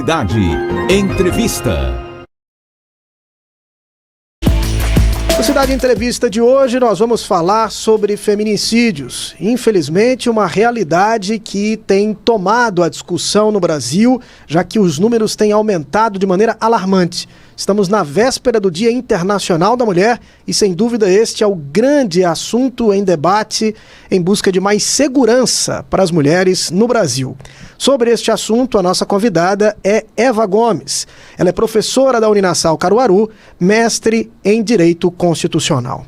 Cidade Entrevista. No Cidade Entrevista de hoje nós vamos falar sobre feminicídios. Infelizmente, uma realidade que tem tomado a discussão no Brasil, já que os números têm aumentado de maneira alarmante. Estamos na véspera do Dia Internacional da Mulher e, sem dúvida, este é o grande assunto em debate em busca de mais segurança para as mulheres no Brasil. Sobre este assunto, a nossa convidada é Eva Gomes. Ela é professora da Uninasal Caruaru, mestre em Direito Constitucional.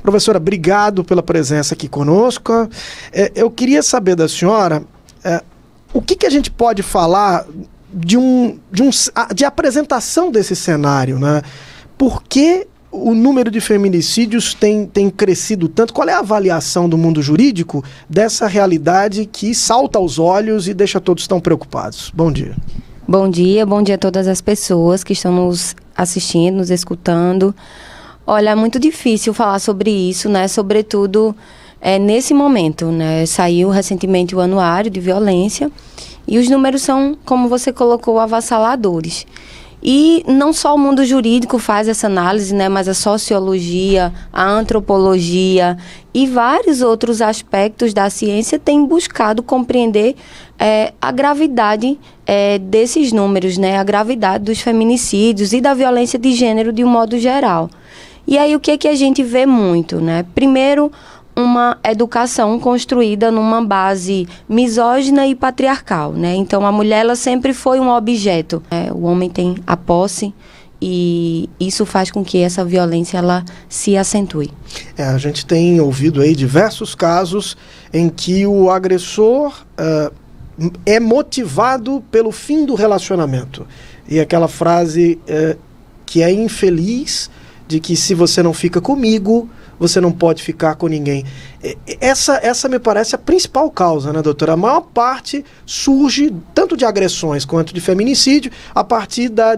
Professora, obrigado pela presença aqui conosco. Eu queria saber da senhora o que a gente pode falar de apresentação desse cenário, né? Por que o número de feminicídios tem crescido tanto? Qual é a avaliação do mundo jurídico dessa realidade que salta aos olhos e deixa todos tão preocupados? Bom dia. Bom dia a todas as pessoas que estão nos assistindo, nos escutando. Olha, é muito difícil falar sobre isso, né? Sobretudo nesse momento, né? Saiu recentemente o Anuário de Violência e os números são, como você colocou, avassaladores. E não só o mundo jurídico faz essa análise, né, mas a sociologia, a antropologia e vários outros aspectos da ciência têm buscado compreender a gravidade desses números, né, a gravidade dos feminicídios e da violência de gênero de um modo geral. E aí o que a gente vê muito, né? Primeiro, uma educação construída numa base misógina e patriarcal, né? Então, a mulher, ela sempre foi um objeto. O homem tem a posse e isso faz com que essa violência, ela se acentue. A gente tem ouvido aí diversos casos em que o agressor é motivado pelo fim do relacionamento. E aquela frase que é infeliz, de que se você não fica comigo, você não pode ficar com ninguém. Essa me parece a principal causa, né, doutora? A maior parte surge, tanto de agressões quanto de feminicídio, a partir da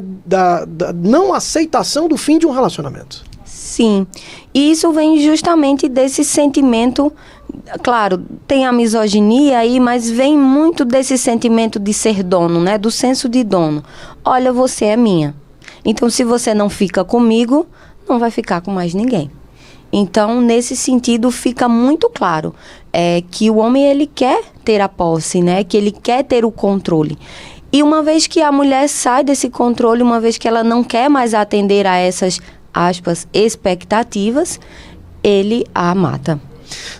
não aceitação do fim de um relacionamento. Sim, e isso vem justamente desse sentimento, claro, tem a misoginia aí, mas vem muito desse sentimento de ser dono, né, do senso de dono. Olha, você é minha. Então, se você não fica comigo, não vai ficar com mais ninguém. Então, nesse sentido, fica muito claro que o homem, ele quer ter a posse, né? Que ele quer ter o controle. E uma vez que a mulher sai desse controle, uma vez que ela não quer mais atender a essas, aspas, expectativas, ele a mata.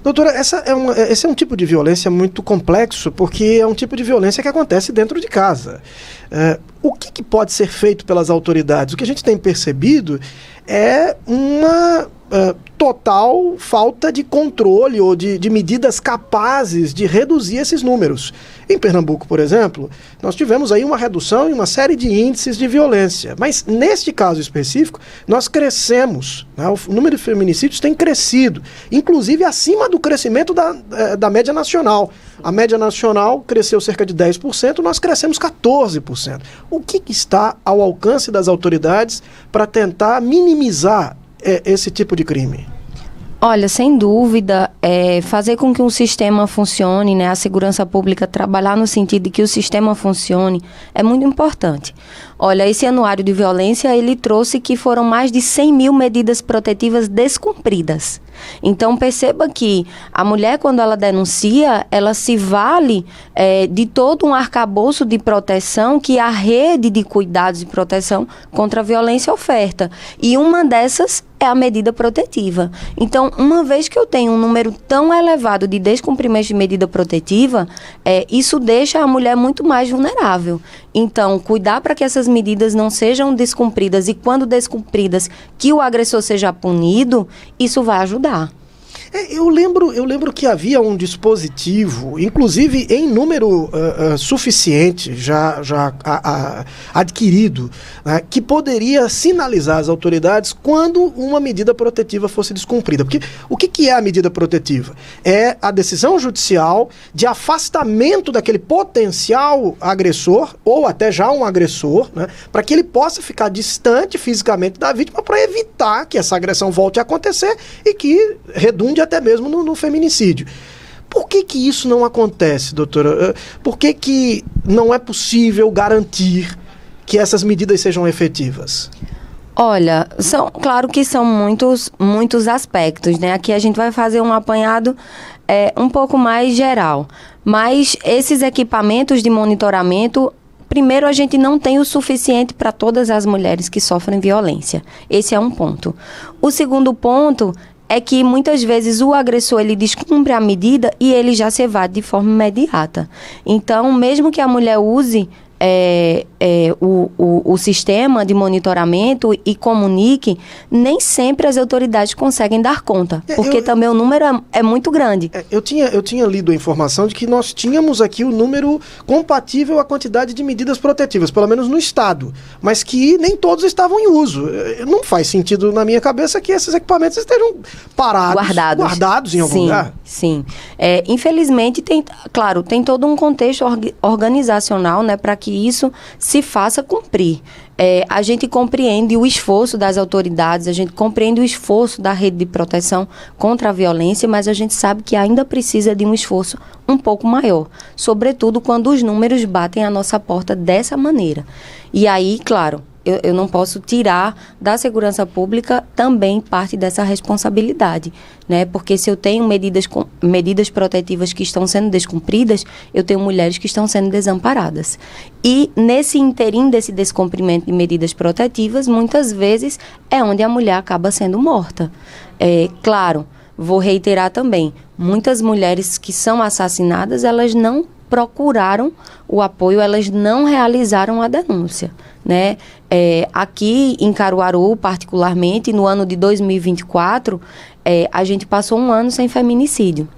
Doutora, esse é um tipo de violência muito complexo, porque é um tipo de violência que acontece dentro de casa. O que pode ser feito pelas autoridades? O que a gente tem percebido é uma total falta de controle ou de medidas capazes de reduzir esses números. Em Pernambuco, por exemplo, nós tivemos aí uma redução em uma série de índices de violência, mas neste caso específico, nós crescemos, né? O número de feminicídios tem crescido, inclusive acima do crescimento da média nacional. A média nacional cresceu cerca de 10%, nós crescemos 14%. O que está ao alcance das autoridades para tentar minimizar esse tipo de crime? Olha, sem dúvida, fazer com que um sistema funcione, né, a segurança pública trabalhar no sentido de que o sistema funcione é muito importante. Olha, esse anuário de violência, ele trouxe que foram mais de 100 mil medidas protetivas descumpridas. Então, perceba que a mulher, quando ela denuncia, ela se vale de todo um arcabouço de proteção que a rede de cuidados e proteção contra a violência oferta. E uma dessas é a medida protetiva. Então, uma vez que eu tenho um número tão elevado de descumprimento de medida protetiva, isso deixa a mulher muito mais vulnerável. Então, cuidar para que essas medidas não sejam descumpridas e, quando descumpridas, que o agressor seja punido, isso vai ajudar. Eu lembro que havia um dispositivo, inclusive em número suficiente, já adquirido, né, que poderia sinalizar às autoridades quando uma medida protetiva fosse descumprida. Porque o que é a medida protetiva? É a decisão judicial de afastamento daquele potencial agressor, ou até já um agressor, né, para que ele possa ficar distante fisicamente da vítima para evitar que essa agressão volte a acontecer e que redunde até mesmo no feminicídio. Por que isso não acontece, doutora? Por que não é possível garantir que essas medidas sejam efetivas? Olha, claro que são muitos aspectos, né? Aqui a gente vai fazer um apanhado um pouco mais geral. Mas esses equipamentos de monitoramento, primeiro, a gente não tem o suficiente para todas as mulheres que sofrem violência. Esse é um ponto. O segundo ponto é que muitas vezes o agressor ele descumpre a medida e ele já se evade de forma imediata. Então, mesmo que a mulher use o sistema de monitoramento e comunique, nem sempre as autoridades conseguem dar conta, porque também o número é muito grande. Eu tinha lido a informação de que nós tínhamos aqui o número compatível à quantidade de medidas protetivas, pelo menos no estado, mas que nem todos estavam em uso. Não faz sentido na minha cabeça que esses equipamentos estejam parados, guardados em algum lugar. Sim. Infelizmente, tem todo um contexto organizacional, né, para que isso se faça cumprir. A gente compreende o esforço das autoridades, a gente compreende o esforço da rede de proteção contra a violência, mas a gente sabe que ainda precisa de um esforço um pouco maior, sobretudo quando os números batem à nossa porta dessa maneira. E aí, claro, eu não posso tirar da segurança pública também parte dessa responsabilidade, né? Porque se eu tenho medidas protetivas que estão sendo descumpridas, eu tenho mulheres que estão sendo desamparadas. E nesse interim desse descumprimento de medidas protetivas, muitas vezes é onde a mulher acaba sendo morta. Claro, vou reiterar também, muitas mulheres que são assassinadas, elas não procuraram o apoio, elas não realizaram a denúncia, né? Aqui em Caruaru, particularmente, no ano de 2024, a gente passou um ano sem feminicídio.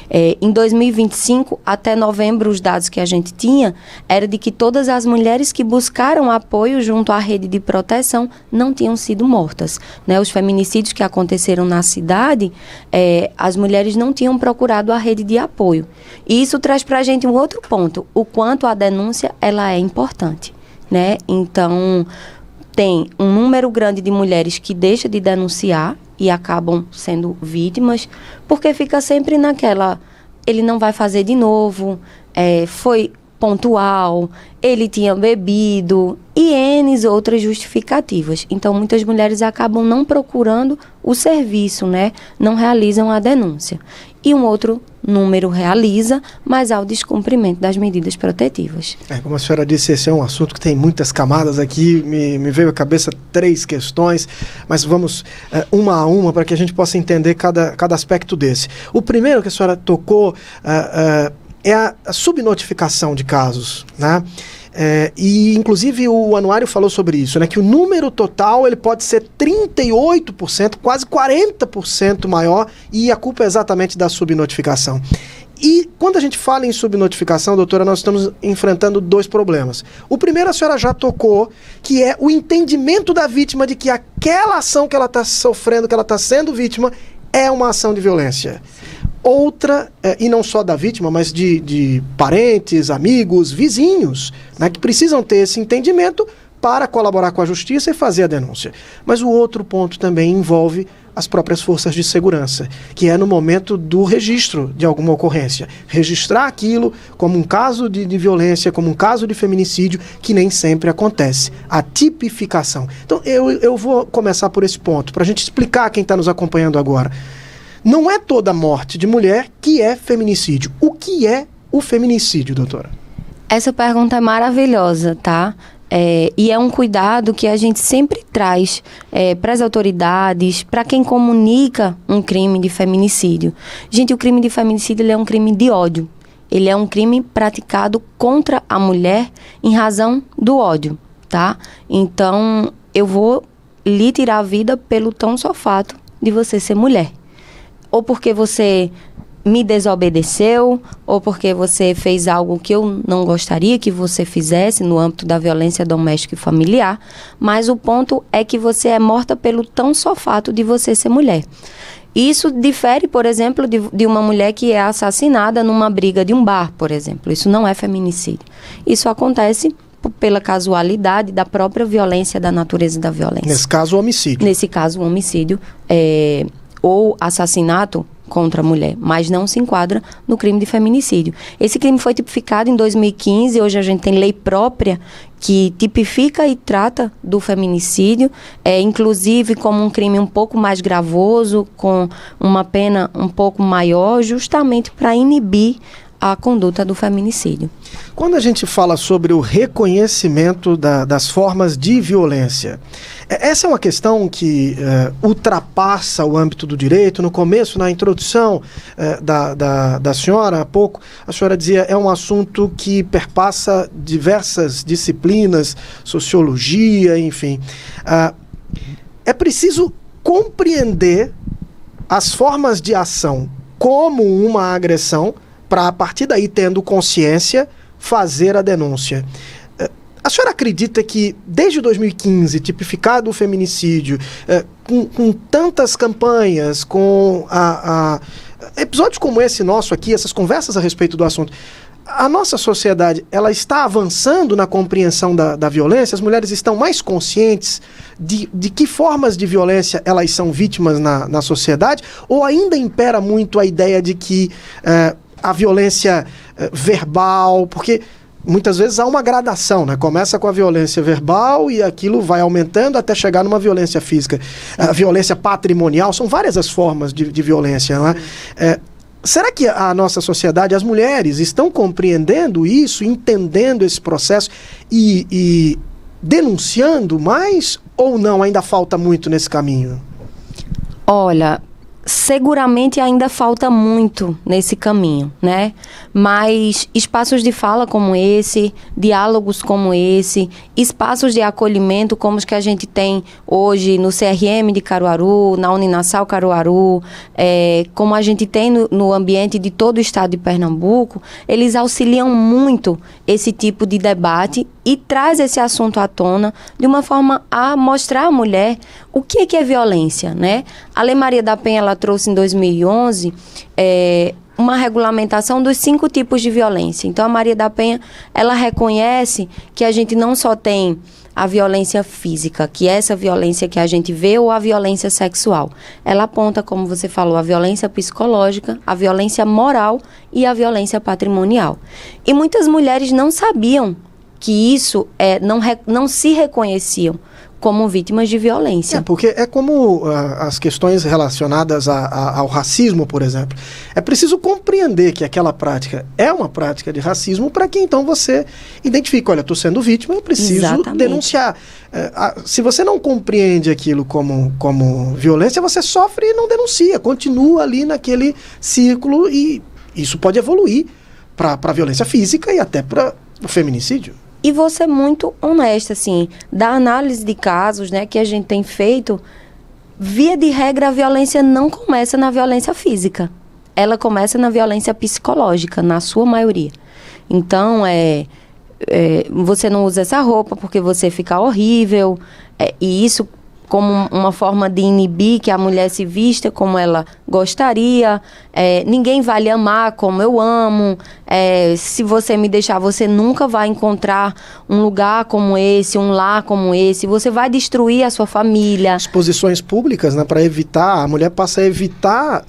Em 2025, até novembro, os dados que a gente tinha era de que todas as mulheres que buscaram apoio junto à rede de proteção não tinham sido mortas, né? Os feminicídios que aconteceram na cidade, as mulheres não tinham procurado a rede de apoio. E isso traz para a gente um outro ponto, o quanto a denúncia ela é importante, né? Então, tem um número grande de mulheres que deixam de denunciar e acabam sendo vítimas, porque fica sempre naquela, ele não vai fazer de novo, foi pontual, ele tinha bebido e N outras justificativas. Então, muitas mulheres acabam não procurando o serviço, né? Não realizam a denúncia. E um outro número realiza, mas há o descumprimento das medidas protetivas. Como a senhora disse, esse é um assunto que tem muitas camadas aqui, me veio à cabeça 3 questões, mas vamos uma a uma para que a gente possa entender cada aspecto desse. O primeiro que a senhora tocou é a subnotificação de casos, né? E inclusive o anuário falou sobre isso, né? Que o número total ele pode ser 38%, quase 40% maior, e a culpa é exatamente da subnotificação. E quando a gente fala em subnotificação, doutora, nós estamos enfrentando 2 problemas. O primeiro a senhora já tocou, que é o entendimento da vítima de que aquela ação que ela está sofrendo, que ela está sendo vítima, é uma ação de violência. Outra, e não só da vítima, mas de parentes, amigos, vizinhos, né, que precisam ter esse entendimento para colaborar com a justiça e fazer a denúncia. Mas o outro ponto também envolve as próprias forças de segurança, que é no momento do registro de alguma ocorrência. Registrar aquilo como um caso de violência, como um caso de feminicídio, que nem sempre acontece. A tipificação. Então, eu vou começar por esse ponto, para a gente explicar a quem está nos acompanhando agora. Não é toda morte de mulher que é feminicídio. O que é o feminicídio, doutora? Essa pergunta é maravilhosa, tá? E é um cuidado que a gente sempre traz para as autoridades, para quem comunica um crime de feminicídio. Gente, o crime de feminicídio ele é um crime de ódio. Ele é um crime praticado contra a mulher em razão do ódio, tá? Então, eu vou lhe tirar a vida pelo tão só fato de você ser mulher. Ou porque você me desobedeceu, ou porque você fez algo que eu não gostaria que você fizesse no âmbito da violência doméstica e familiar, mas o ponto é que você é morta pelo tão só fato de você ser mulher. Isso difere, por exemplo, de uma mulher que é assassinada numa briga de um bar, por exemplo. Isso não é feminicídio. Isso acontece pela casualidade da própria violência, da natureza da violência. Nesse caso, o homicídio. Nesse caso, o homicídio ou assassinato contra a mulher, mas não se enquadra no crime de feminicídio. Esse crime foi tipificado em 2015, hoje a gente tem lei própria que tipifica e trata do feminicídio, inclusive como um crime um pouco mais gravoso, com uma pena um pouco maior, justamente para inibir a conduta do feminicídio. Quando a gente fala sobre o reconhecimento das formas de violência, essa é uma questão que ultrapassa o âmbito do direito. No começo, na introdução da senhora, há pouco, a senhora dizia é um assunto que perpassa diversas disciplinas, sociologia, enfim. É preciso compreender as formas de ação como uma agressão, para, a partir daí, tendo consciência, fazer a denúncia. A senhora acredita que, desde 2015, tipificado o feminicídio, com tantas campanhas, com episódios como esse nosso aqui, essas conversas a respeito do assunto, a nossa sociedade, ela está avançando na compreensão da violência? As mulheres estão mais conscientes de que formas de violência elas são vítimas na sociedade? Ou ainda impera muito a ideia de que a violência verbal, porque muitas vezes há uma gradação, né? Começa com a violência verbal e aquilo vai aumentando até chegar numa violência física. A violência patrimonial, são várias as formas de violência, não é? Será que a nossa sociedade, as mulheres, estão compreendendo isso, entendendo esse processo e denunciando mais, ou não? Ainda falta muito nesse caminho? Olha, seguramente ainda falta muito nesse caminho, né? Mas espaços de fala como esse, diálogos como esse, espaços de acolhimento como os que a gente tem hoje no CRM de Caruaru, na Uninasal Caruaru, como a gente tem no ambiente de todo o estado de Pernambuco, eles auxiliam muito esse tipo de debate e traz esse assunto à tona de uma forma a mostrar à mulher o que é violência, né? A Lei Maria da Penha, ela trouxe em 2011 uma regulamentação dos 5 tipos de violência. Então, a Maria da Penha, ela reconhece que a gente não só tem a violência física, que é essa violência que a gente vê, ou a violência sexual. Ela aponta, como você falou, a violência psicológica, a violência moral e a violência patrimonial. E muitas mulheres não sabiam que isso não se reconheciam como vítimas de violência. Porque é como as questões relacionadas ao racismo, por exemplo. É preciso compreender que aquela prática é uma prática de racismo para que então você identifique, olha, estou sendo vítima, eu preciso denunciar. Se você não compreende aquilo como violência, você sofre e não denuncia, continua ali naquele círculo, e isso pode evoluir para a violência física e até para o feminicídio. E vou ser muito honesta, assim, da análise de casos, né, que a gente tem feito, via de regra, a violência não começa na violência física. Ela começa na violência psicológica, na sua maioria. Então, você não usa essa roupa porque você fica horrível, e isso como uma forma de inibir que a mulher se vista como ela gostaria, ninguém vai lhe amar como eu amo, se você me deixar, você nunca vai encontrar um lugar como esse, um lar como esse, você vai destruir a sua família. Exposições públicas, né, para evitar, a mulher passa a evitar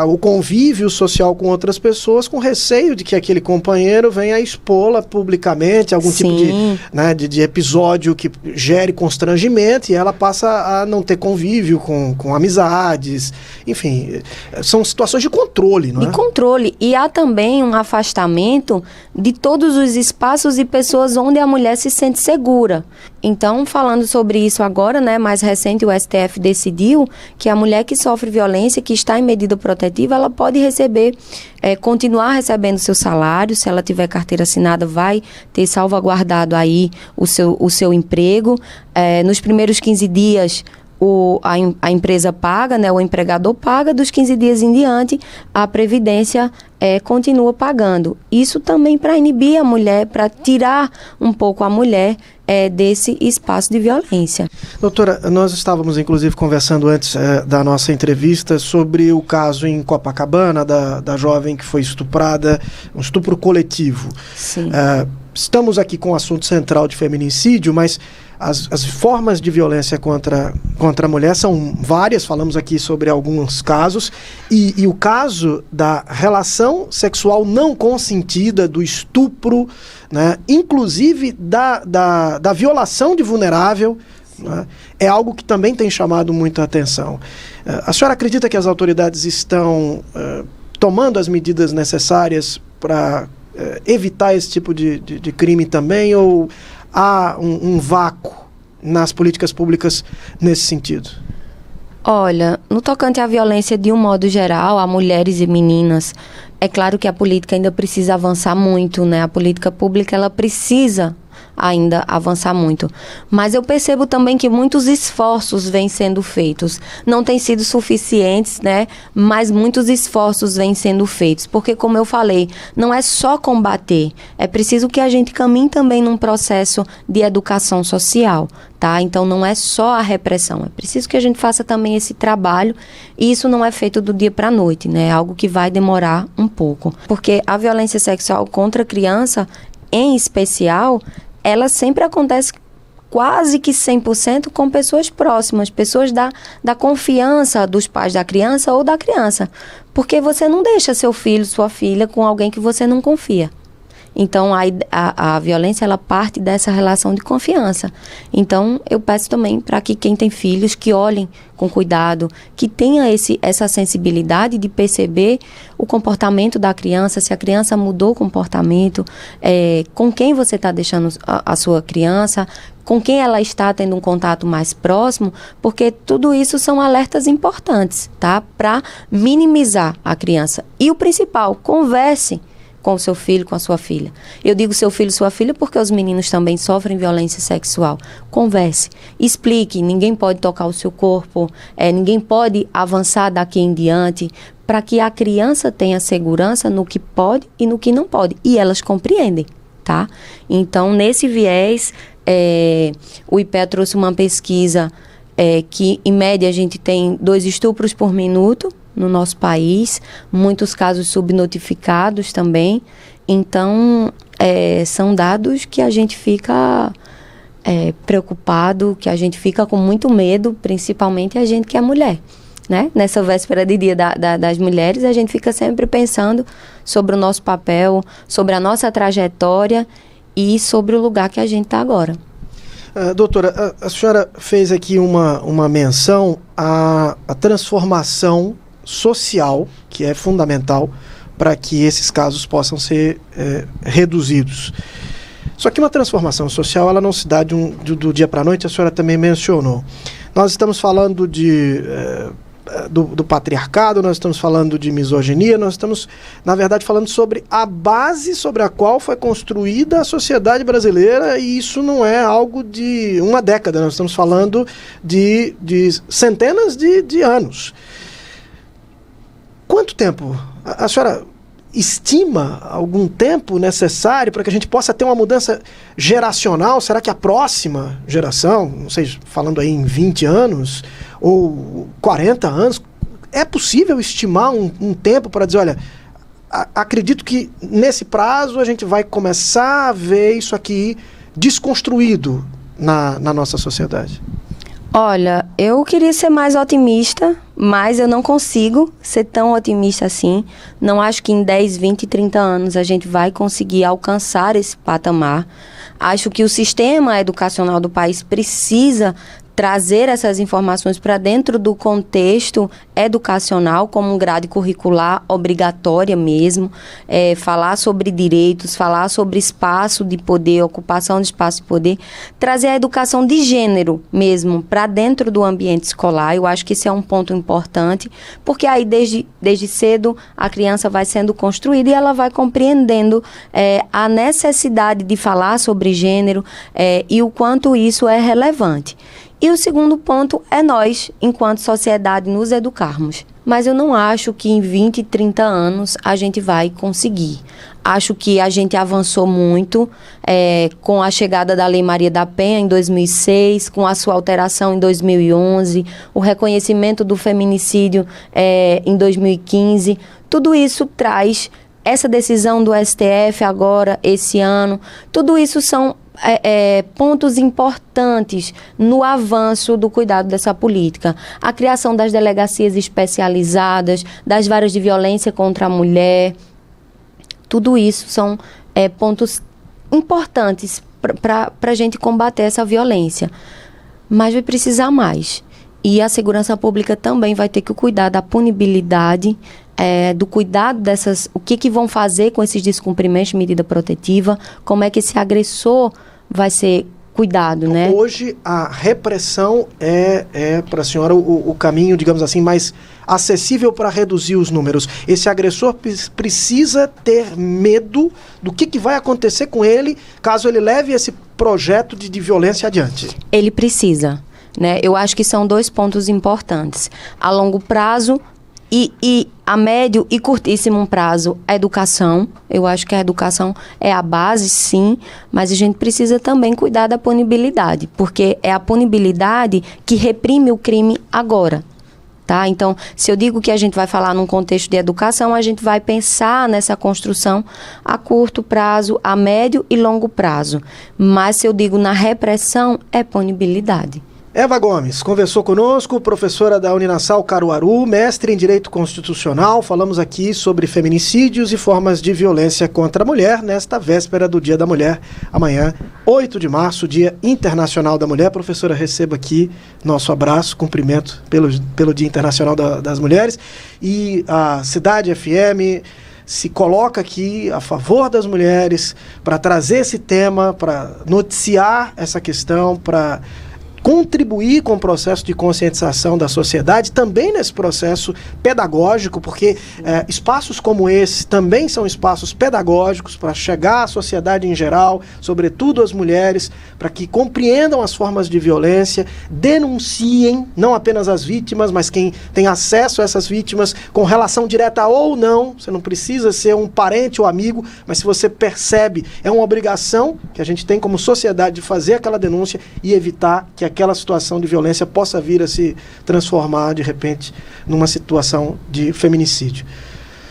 o convívio social com outras pessoas, com receio de que aquele companheiro venha expô-la publicamente, algum tipo de episódio que gere constrangimento, e ela passa a não ter convívio com amizades, enfim, são situações de controle, não é? De controle, e há também um afastamento de todos os espaços e pessoas onde a mulher se sente segura. Então, falando sobre isso agora, né, mais recente, o STF decidiu que a mulher que sofre violência, que está em medida protetiva, ela pode receber, continuar recebendo seu salário. Se ela tiver carteira assinada, vai ter salvaguardado aí o seu emprego. Nos primeiros 15 dias, a empresa paga, né, o empregador paga, dos 15 dias em diante, a Previdência continua pagando. Isso também para inibir a mulher, para tirar um pouco a mulher desse espaço de violência. Doutora, nós estávamos inclusive conversando antes da nossa entrevista sobre o caso em Copacabana, da jovem que foi estuprada, um estupro coletivo. Sim. estamos aqui com o assunto central de feminicídio, mas as formas de violência contra a mulher são várias, falamos aqui sobre alguns casos, e o caso da relação sexual não consentida, do estupro, né, inclusive da violação de vulnerável, né, é algo que também tem chamado muita atenção. A senhora acredita que as autoridades estão tomando as medidas necessárias para evitar esse tipo de crime também, ou há um vácuo nas políticas públicas nesse sentido? Olha, no tocante à violência de um modo geral, a mulheres e meninas, é claro que a política ainda precisa avançar muito, né? A política pública, ela precisa ainda avançar muito. Mas eu percebo também que muitos esforços vêm sendo feitos. Não têm sido suficientes, né? Mas muitos esforços vêm sendo feitos. Porque, como eu falei, não é só combater. É preciso que a gente caminhe também num processo de educação social, tá? Então, não é só a repressão. É preciso que a gente faça também esse trabalho. E isso não é feito do dia para a noite, né? É algo que vai demorar um pouco. Porque a violência sexual contra a criança, em especial, ela sempre acontece quase que 100% com pessoas próximas, pessoas da confiança dos pais da criança ou da criança. Porque você não deixa seu filho, sua filha com alguém que você não confia. Então, a violência, ela parte dessa relação de confiança. Então, eu peço também para que quem tem filhos, que olhem com cuidado, que tenha essa sensibilidade de perceber o comportamento da criança, se a criança mudou o comportamento, com quem você está deixando a sua criança, com quem ela está tendo um contato mais próximo, porque tudo isso são alertas importantes, tá? Para minimizar a criança. E o principal, converse com o seu filho, com a sua filha. Eu digo seu filho, sua filha, porque os meninos também sofrem violência sexual. Converse, explique, ninguém pode tocar o seu corpo, ninguém pode avançar daqui em diante, para que a criança tenha segurança no que pode e no que não pode. E elas compreendem, tá? Então, nesse viés, o IPEA trouxe uma pesquisa que, em média, a gente tem 2 estupros por minuto, no nosso país, muitos casos subnotificados também. Então, são dados que a gente fica preocupado, que a gente fica com muito medo, principalmente a gente que é mulher, né? Nessa véspera de Dia das Mulheres, a gente fica sempre pensando sobre o nosso papel, sobre a nossa trajetória e sobre o lugar que a gente está agora. Doutora, a senhora fez aqui uma menção à transformação social, que é fundamental para que esses casos possam ser reduzidos. Só que uma transformação social, ela não se dá do dia para a noite, a senhora também mencionou. Nós estamos falando do patriarcado, nós estamos falando de misoginia, nós estamos, na verdade, falando sobre a base sobre a qual foi construída a sociedade brasileira, e isso não é algo de uma década, nós estamos falando de centenas de anos. Quanto tempo? A senhora estima algum tempo necessário para que a gente possa ter uma mudança geracional? Será que a próxima geração, não sei, falando aí em 20 anos ou 40 anos, é possível estimar um tempo para dizer, olha, acredito que nesse prazo a gente vai começar a ver isso aqui desconstruído na nossa sociedade? Olha, eu queria ser mais otimista, mas eu não consigo ser tão otimista assim. Não acho que em 10, 20, 30 anos a gente vai conseguir alcançar esse patamar. Acho que o sistema educacional do país precisa trazer essas informações para dentro do contexto educacional, como um grade curricular obrigatória mesmo, falar sobre direitos, falar sobre espaço de poder, ocupação de espaço de poder, trazer a educação de gênero mesmo para dentro do ambiente escolar. Eu acho que esse é um ponto importante, porque aí desde cedo a criança vai sendo construída e ela vai compreendendo a necessidade de falar sobre gênero e o quanto isso é relevante. E o segundo ponto é nós, enquanto sociedade, nos educarmos. Mas eu não acho que em 20, 30 anos a gente vai conseguir. Acho que a gente avançou muito com a chegada da Lei Maria da Penha em 2006, com a sua alteração em 2011, o reconhecimento do feminicídio em 2015. Tudo isso traz essa decisão do STF agora, esse ano, tudo isso são pontos importantes no avanço do cuidado dessa política. A criação das delegacias especializadas, das varas de violência contra a mulher, tudo isso são pontos importantes para a gente combater essa violência. Mas vai precisar mais. E a segurança pública também vai ter que cuidar da punibilidade, do cuidado dessas... O que vão fazer com esses descumprimentos de medida protetiva, como é que esse agressor vai ser cuidado, né? Hoje, a repressão é para a senhora o caminho, digamos assim, mais acessível para reduzir os números. Esse agressor precisa ter medo do que vai acontecer com ele caso ele leve esse projeto de violência adiante. Ele precisa, né? Eu acho que são 2 pontos importantes. A longo prazo e a médio e curtíssimo prazo, a educação. Eu acho que a educação é a base, sim, mas a gente precisa também cuidar da punibilidade, porque é a punibilidade que reprime o crime agora. Tá? Então, se eu digo que a gente vai falar num contexto de educação, a gente vai pensar nessa construção a curto prazo, a médio e longo prazo. Mas se eu digo na repressão, é punibilidade. Eva Gomes conversou conosco, professora da Uninasal Caruaru, mestre em Direito Constitucional. Falamos aqui sobre feminicídios e formas de violência contra a mulher nesta véspera do Dia da Mulher, amanhã, 8 de março, Dia Internacional da Mulher. Professora, receba aqui nosso abraço, cumprimento pelo Dia Internacional das Mulheres. E a Cidade FM se coloca aqui a favor das mulheres para trazer esse tema, para noticiar essa questão, para contribuir com o processo de conscientização da sociedade, também nesse processo pedagógico, porque espaços como esse também são espaços pedagógicos para chegar à sociedade em geral, sobretudo às mulheres, para que compreendam as formas de violência, denunciem, não apenas as vítimas, mas quem tem acesso a essas vítimas, com relação direta ou não. Você não precisa ser um parente ou amigo, mas se você percebe, é uma obrigação que a gente tem como sociedade de fazer aquela denúncia e evitar que aquela situação de violência possa vir a se transformar, de repente, numa situação de feminicídio.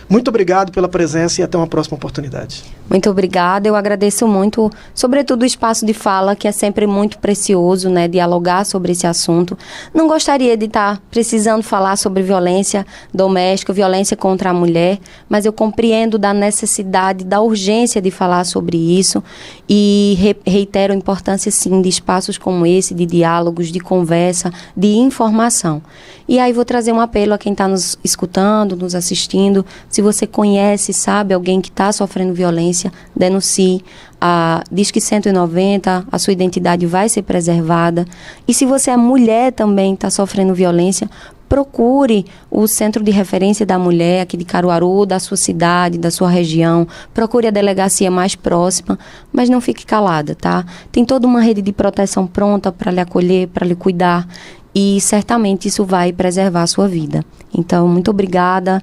Muito obrigado pela presença e até uma próxima oportunidade. Muito obrigada, eu agradeço muito, sobretudo o espaço de fala, que é sempre muito precioso, né, dialogar sobre esse assunto. Não gostaria de estar precisando falar sobre violência doméstica, violência contra a mulher, mas eu compreendo da necessidade, da urgência de falar sobre isso e reitero a importância, sim, de espaços como esse, de diálogos, de conversa, de informação. E aí vou trazer um apelo a quem está nos escutando, nos assistindo. Se você conhece, sabe, alguém que está sofrendo violência, denuncie. Disque 190, a sua identidade vai ser preservada. E se você é mulher também, está sofrendo violência, procure o Centro de Referência da Mulher aqui de Caruaru, da sua cidade, da sua região. Procure a delegacia mais próxima, mas não fique calada, tá? Tem toda uma rede de proteção pronta para lhe acolher, para lhe cuidar. E certamente isso vai preservar a sua vida. Então, muito obrigada.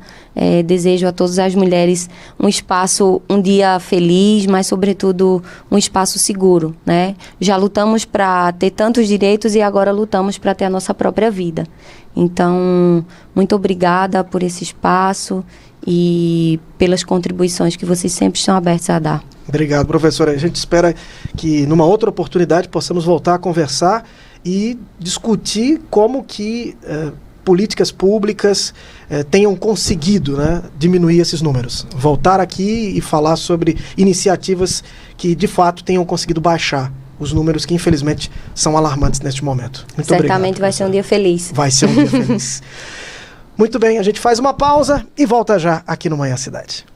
Desejo a todas as mulheres um dia feliz, mas, sobretudo, um espaço seguro, né? Já lutamos para ter tantos direitos e agora lutamos para ter a nossa própria vida. Então, muito obrigada por esse espaço e pelas contribuições que vocês sempre estão abertos a dar. Obrigado, professora. A gente espera que, numa outra oportunidade, possamos voltar a conversar e discutir como que políticas públicas tenham conseguido, né, diminuir esses números. Voltar aqui e falar sobre iniciativas que, de fato, tenham conseguido baixar os números que, infelizmente, são alarmantes neste momento. Muito obrigado. Certamente vai ser um dia feliz. Vai ser um dia feliz. Muito bem, a gente faz uma pausa e volta já aqui no Manhã Cidade.